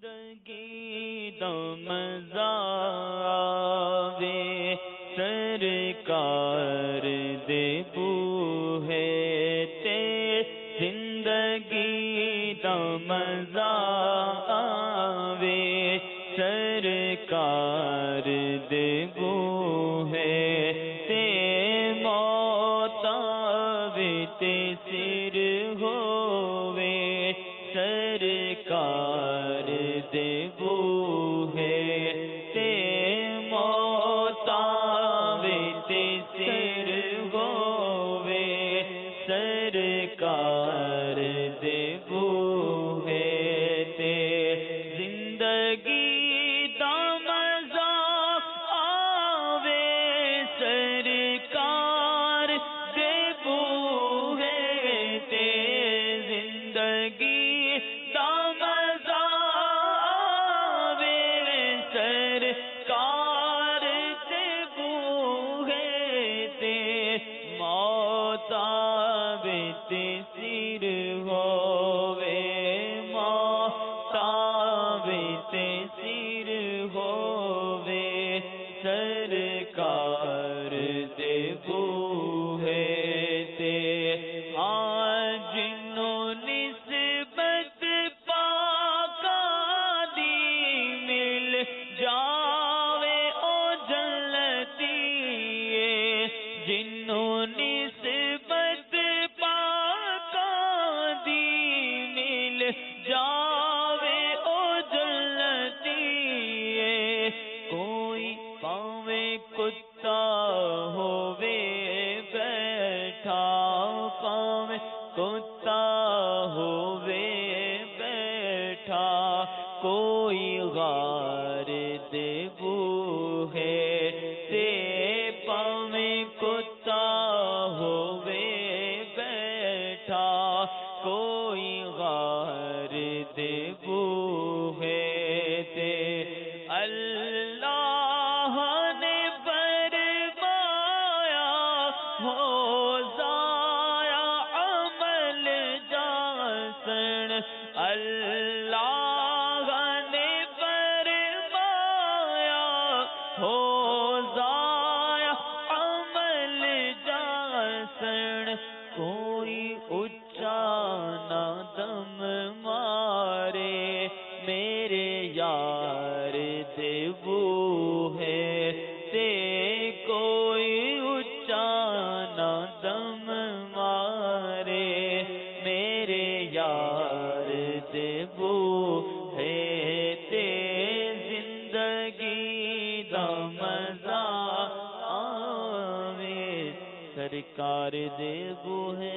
زندگی مزہ آوے سرکار دے بوہے تے زندگی مزہ آوے سرکار دے بوہے تے موت آوے تے سر ہووے سرکار دے بوہے تے موت آوے تے سر ہووے سرکار دے بوہے تے زندگی دا مزہ آوے سرکار دے بوہے تے زندگی دا مزہ آوے سرکار دے بوہے تے موت آوے تے سر ہووے موت آوے تے سر ہووے سرکار دے بوہے تے جنوں نسبت پاکاں دی مل جاوے او جنتی جنوں نسبت پاکاں دی مل جاوے او جنتی کوئی پاویں کتا ہووے بیٹھا پاویں کتا ہووے بیٹھا کوئی غار دے بوہے تے پاویں کتا ہووے بیٹھا کوئی غار دے بوہے تے اللہ نے فرمایا ہو ضائع عمل جاسن اللہ نے فرمایا ہو ضائع عمل جاسن کوئی اچا نہ دم مارے میرے یار دے بوہے تے کوئی اچا نہ دم مارے میرے یار دے بوہے تے زندگی دا مزہ آوے سرکار دے بوہے